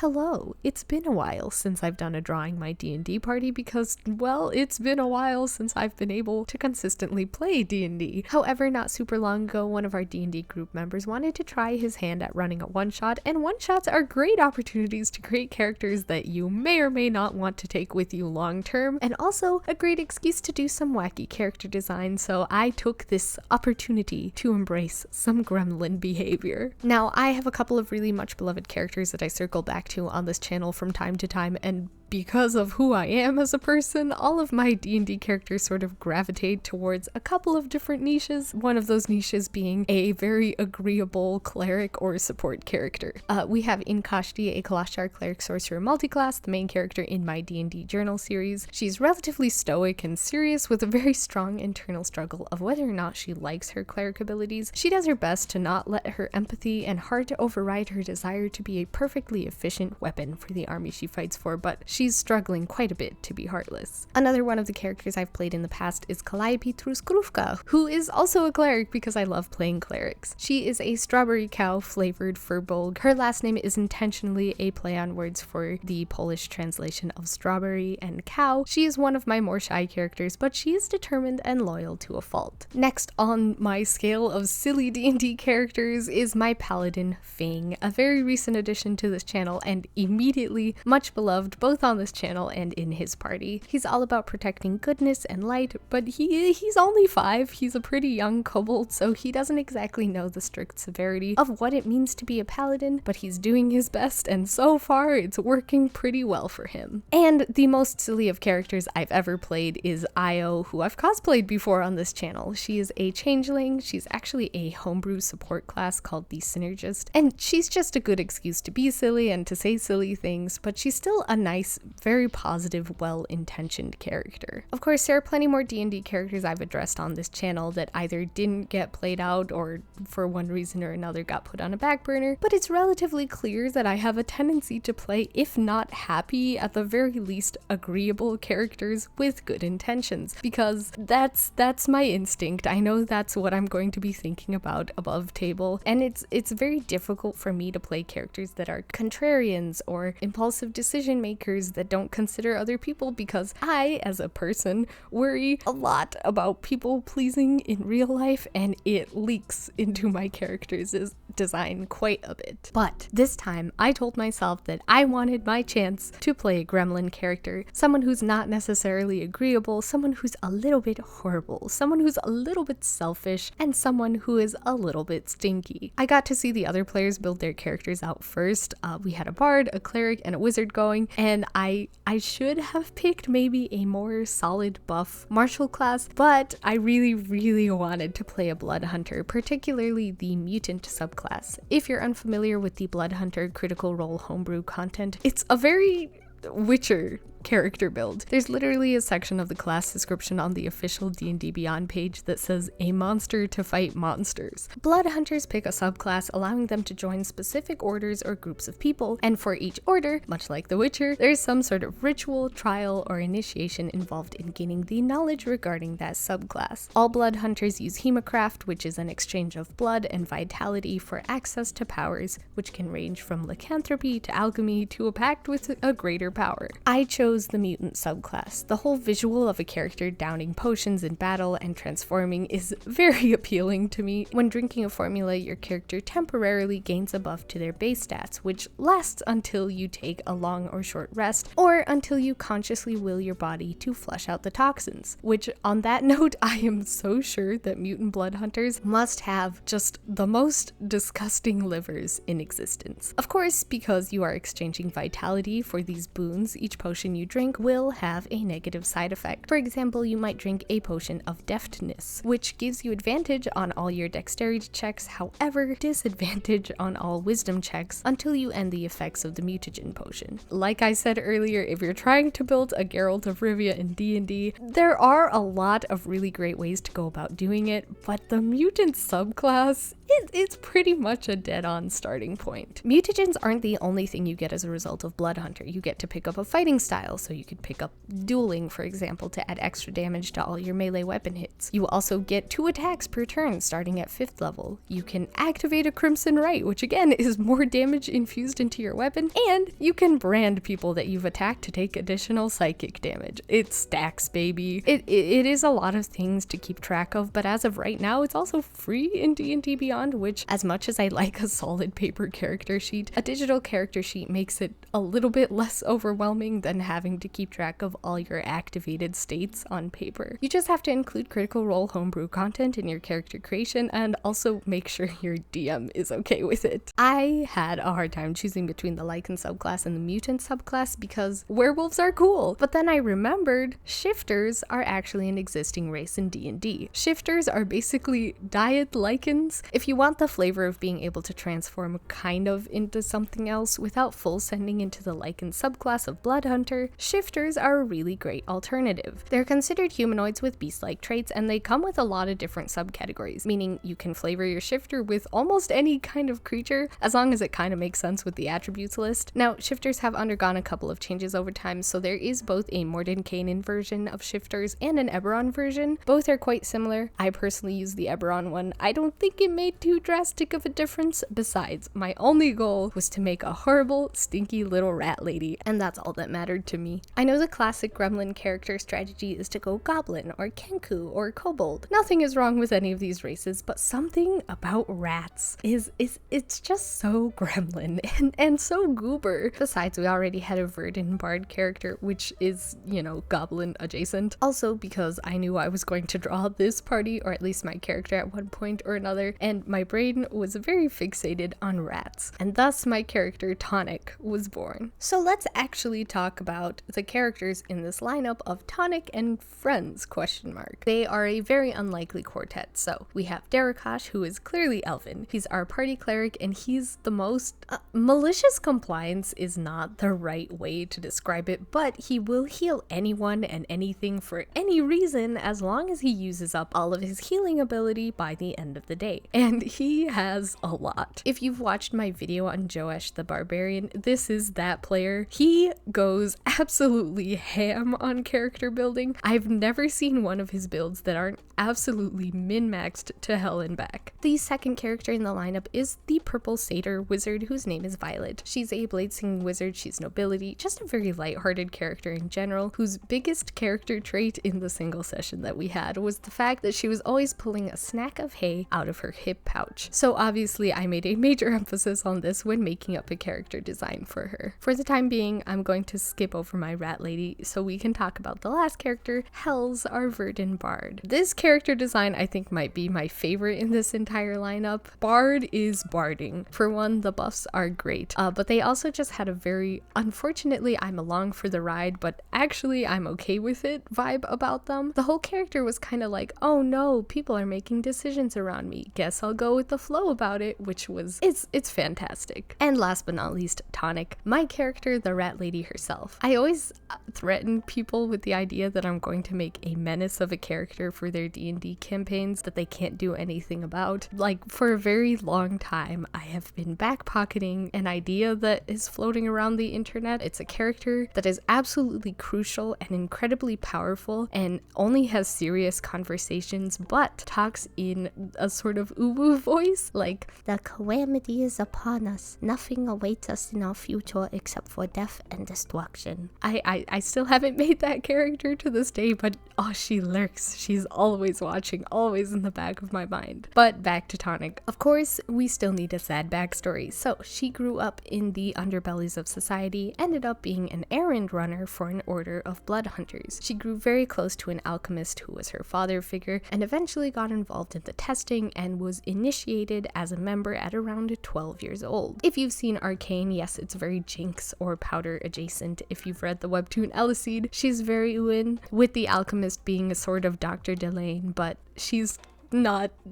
Hello, it's been a while since I've done a Drawing My D&D party because, well, it's been a while since I've been able to consistently play D&D. However, not super long ago, one of our D&D group members wanted to try his hand at running a one-shot, and one-shots are great opportunities to create characters that you may or may not want to take with you long-term, and also a great excuse to do some wacky character design, so I took this opportunity to embrace some gremlin behavior. Now, I have a couple of really much beloved characters that I circle back to on this channel from time to time, and because of who I am as a person, all of my D&D characters sort of gravitate towards a couple of different niches, one of those niches being a very agreeable cleric or support character. We have Inkashti, a Kalashtar cleric sorcerer multiclass, the main character in my D&D journal series. She's relatively stoic and serious with a very strong internal struggle of whether or not she likes her cleric abilities. She does her best to not let her empathy and heart override her desire to be a perfectly efficient weapon for the army she fights for, but she's struggling quite a bit to be heartless. Another one of the characters I've played in the past is Calliope Truskruvka, who is also a cleric because I love playing clerics. She is a strawberry cow flavored furbolg. Her last name is intentionally a play on words for the Polish translation of strawberry and cow. She is one of my more shy characters, but she is determined and loyal to a fault. Next on my scale of silly D&D characters is my paladin Fing, a very recent addition to this channel and immediately much beloved both on this channel and in his party. He's all about protecting goodness and light, but he's only 5. He's a pretty young kobold, so he doesn't exactly know the strict severity of what it means to be a paladin, but he's doing his best, and so far it's working pretty well for him. And the most silly of characters I've ever played is Io, who I've cosplayed before on this channel. She is a changeling. She's actually a homebrew support class called the Synergist, and she's just a good excuse to be silly and to say silly things, but she's still a nice, very positive, well-intentioned character. Of course, there are plenty more D&D characters I've addressed on this channel that either didn't get played out or for one reason or another got put on a back burner, but it's relatively clear that I have a tendency to play, if not happy, at the very least agreeable characters with good intentions, because that's my instinct. I know that's what I'm going to be thinking about above table, and it's very difficult for me to play characters that are contrarians or impulsive decision makers that don't consider other people, because I, as a person, worry a lot about people pleasing in real life, and it leaks into my characters' design quite a bit. But this time, I told myself that I wanted my chance to play a gremlin character, someone who's not necessarily agreeable, someone who's a little bit horrible, someone who's a little bit selfish, and someone who is a little bit stinky. I got to see the other players build their characters out first. We had a bard, a cleric, and a wizard going, and I should have picked maybe a more solid buff martial class, but I really wanted to play a blood hunter, particularly the mutant subclass. If you're unfamiliar with the blood hunter critical role homebrew content, it's a very Witcher character build. There's literally a section of the class description on the official D&D Beyond page that says a monster to fight monsters. Blood hunters pick a subclass, allowing them to join specific orders or groups of people, and for each order, much like The Witcher, there's some sort of ritual, trial, or initiation involved in gaining the knowledge regarding that subclass. All blood hunters use hemocraft, which is an exchange of blood and vitality for access to powers, which can range from lycanthropy to alchemy to a pact with a greater power. I chose the mutant subclass. The whole visual of a character downing potions in battle and transforming is very appealing to me. When drinking a formula, your character temporarily gains a buff to their base stats, which lasts until you take a long or short rest, or until you consciously will your body to flush out the toxins, which on that note, I am so sure that mutant blood hunters must have just the most disgusting livers in existence. Of course, because you are exchanging vitality for these boons, each potion you drink will have a negative side effect. For example, you might drink a potion of deftness, which gives you advantage on all your dexterity checks, however, disadvantage on all wisdom checks until you end the effects of the mutagen potion. Like I said earlier, if you're trying to build a Geralt of Rivia in D&D, there are a lot of really great ways to go about doing it, but the mutant subclass it's pretty much a dead-on starting point. Mutagens aren't the only thing you get as a result of Blood Hunter. You get to pick up a fighting style, so you could pick up dueling, for example, to add extra damage to all your melee weapon hits. You also get 2 attacks per turn starting at 5th level. You can activate a Crimson Right, which again is more damage infused into your weapon, and you can brand people that you've attacked to take additional psychic damage. It stacks, baby. It is a lot of things to keep track of, but as of right now, it's also free in D&D Beyond, which, as much as I like a solid paper character sheet, a digital character sheet makes it a little bit less overwhelming than having to keep track of all your activated states on paper. You just have to include Critical Role homebrew content in your character creation and also make sure your DM is okay with it. I had a hard time choosing between the Lycan subclass and the Mutant subclass because werewolves are cool, but then I remembered shifters are actually an existing race in D&D. Shifters are basically diet Lycans. If you want the flavor of being able to transform kind of into something else without full sending into the Lycan subclass of Blood Hunter, shifters are a really great alternative. They're considered humanoids with beast-like traits, and they come with a lot of different subcategories, meaning you can flavor your shifter with almost any kind of creature, as long as it kind of makes sense with the attributes list. Now, shifters have undergone a couple of changes over time, so there is both a Mordenkainen version of shifters and an Eberron version. Both are quite similar. I personally use the Eberron one. I don't think it made too drastic of a difference. Besides, my only goal was to make a horrible, stinky little rat lady, and that's all that mattered to me. I know the classic gremlin character strategy is to go goblin or kenku or kobold. Nothing is wrong with any of these races, but something about rats it's just so gremlin and so goober. Besides, we already had a Verdant Bard character, which is, you know, goblin adjacent. Also, because I knew I was going to draw this party, or at least my character at one point or another, and my brain was very fixated on rats, and thus my character Tonic was born. So let's actually talk about the characters in this lineup of Tonic and friends ? They are a very unlikely quartet. So we have Derekash, who is clearly elven. He's our party cleric, and he's the most malicious compliance is not the right way to describe it, but he will heal anyone and anything for any reason as long as he uses up all of his healing ability by the end of the day. And he has a lot. If you've watched my video on Joesh the Barbarian, this is that player. He goes absolutely ham on character building. I've never seen one of his builds that aren't absolutely min-maxed to hell and back. The second character in the lineup is the Purple Satyr wizard, whose name is Violet. She's a blade singing wizard, she's nobility, just a very lighthearted character in general, whose biggest character trait in the single session that we had was the fact that she was always pulling a snack of hay out of her hip pouch. So obviously I made a major emphasis on this when making up a character design for her. For the time being, I'm going to skip over my rat lady so we can talk about the last character, Hells, our Verdant Bard. This character design I think might be my favorite in this entire lineup. Bard is barding. For one, the buffs are great, but they also just had a very, unfortunately I'm along for the ride, but actually I'm okay with it vibe about them. The whole character was kind of like, oh no, people are making decisions around me. Guess I'll go with the flow about it, which was, it's fantastic. And last but not least, Tonic, my character, the rat lady herself. I always threaten people with the idea that I'm going to make a menace of a character for their D&D campaigns that they can't do anything about. Like, for a very long time, I have been backpocketing an idea that is floating around the internet. It's a character that is absolutely crucial and incredibly powerful and only has serious conversations, but talks in a sort of uwu voice, like, the calamity is upon us. Nothing awaits us in our future except for death and destruction. I still haven't made that character to this day, but oh, she lurks. She's always watching, always in the back of my mind. But back to Tonic. Of course, we still need a sad backstory. So she grew up in the underbellies of society, ended up being an errand runner for an order of blood hunters. She grew very close to an alchemist who was her father figure, and eventually got involved in the testing and was initiated as a member at around 12 years old. If you've seen Arcane, yes, it's very Jinx or Powder adjacent. If you've read the webtoon Eliseed, she's very Uin, with the alchemist being a sort of Dr. Delane, but she's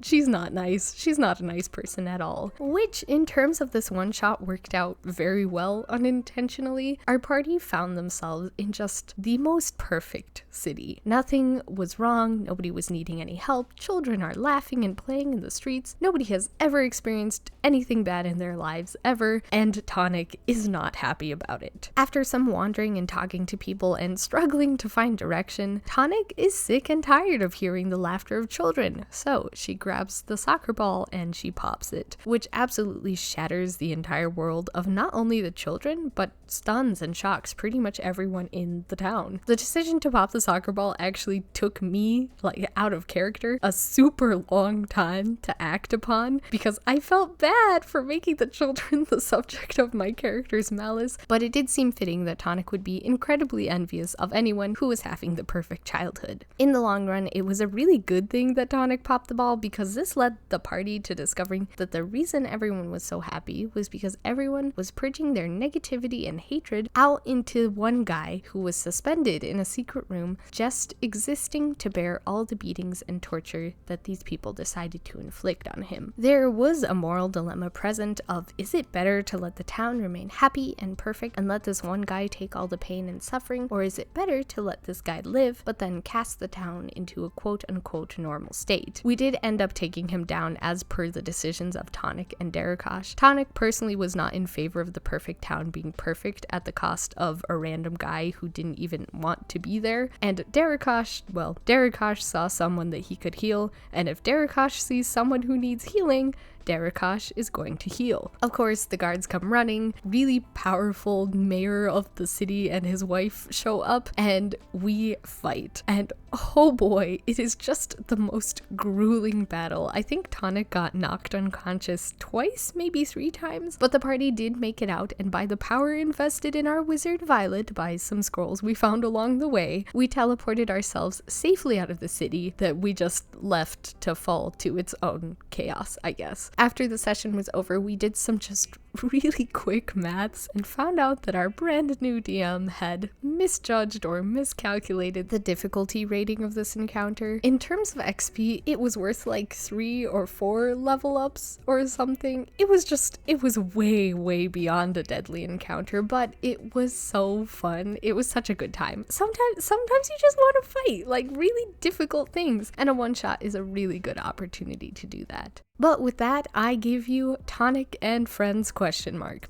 she's not nice. She's not a nice person at all. Which, in terms of this one shot, worked out very well unintentionally. Our party found themselves in just the most perfect city. Nothing was wrong, nobody was needing any help, children are laughing and playing in the streets, nobody has ever experienced anything bad in their lives ever, and Tonic is not happy about it. After some wandering and talking to people and struggling to find direction, Tonic is sick and tired of hearing the laughter of children, so she grabs the soccer ball and she pops it, which absolutely shatters the entire world of not only the children, but stuns and shocks pretty much everyone in the town. The decision to pop the soccer ball actually took me, like, out of character a super long time to act upon, because I felt bad for making the children the subject of my character's malice, but it did seem fitting that Tonic would be incredibly envious of anyone who was having the perfect childhood. In the long run, it was a really good thing that Tonic popped the ball, because this led the party to discovering that the reason everyone was so happy was because everyone was purging their negativity and hatred out into one guy who was suspended in a secret room, just existing to bear all the beatings and torture that these people decided to inflict on him. There was a moral dilemma present of, is it better to let the town remain happy and perfect and let this one guy take all the pain and suffering, or is it better to let this guy live but then cast the town into a quote-unquote normal state? We did end up taking him down as per the decisions of Tonic and Derekash. Tonic personally was not in favor of the perfect town being perfect at the cost of a random guy who didn't even want to be there, and Derekash saw someone that he could heal, and if Derekash sees someone who needs healing, Derekash is going to heal. Of course, the guards come running, really powerful mayor of the city and his wife show up, and we fight. And oh boy, it is just the most grueling battle. I think Tonic got knocked unconscious twice, maybe 3 times, but the party did make it out, and by the power invested in our wizard Violet by some scrolls we found along the way, we teleported ourselves safely out of the city that we just left to fall to its own chaos, I guess. After the session was over, we did some just really quick maths and found out that our brand new DM had misjudged or miscalculated the difficulty rating of this encounter. In terms of XP, it was worth like 3 or 4 level ups or something. It was way beyond a deadly encounter, but it was so fun. It was such a good time. Sometimes you just want to fight like really difficult things, and a one shot is a really good opportunity to do that. But with that, I give you Tonic and Friends ?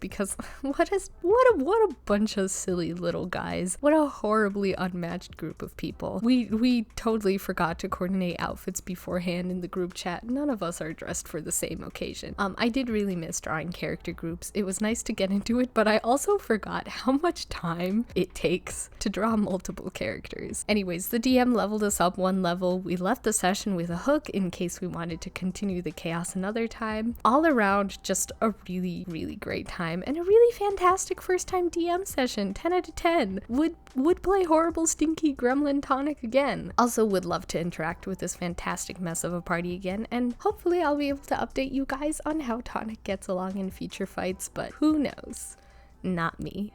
Because what a bunch of silly little guys. What a horribly unmatched group of people. We totally forgot to coordinate outfits beforehand in the group chat. None of us are dressed for the same occasion. I did really miss drawing character groups. It was nice to get into it, but I also forgot how much time it takes to draw multiple characters. Anyways, the DM leveled us up 1 level. We left the session with a hook in case we wanted to continue the chaos another time. All around, just a really great time and a really fantastic first time DM session. 10 out of 10. Would play horrible stinky gremlin Tonic again. Also would love to interact with this fantastic mess of a party again, and hopefully I'll be able to update you guys on how Tonic gets along in future fights, but who knows? Not me.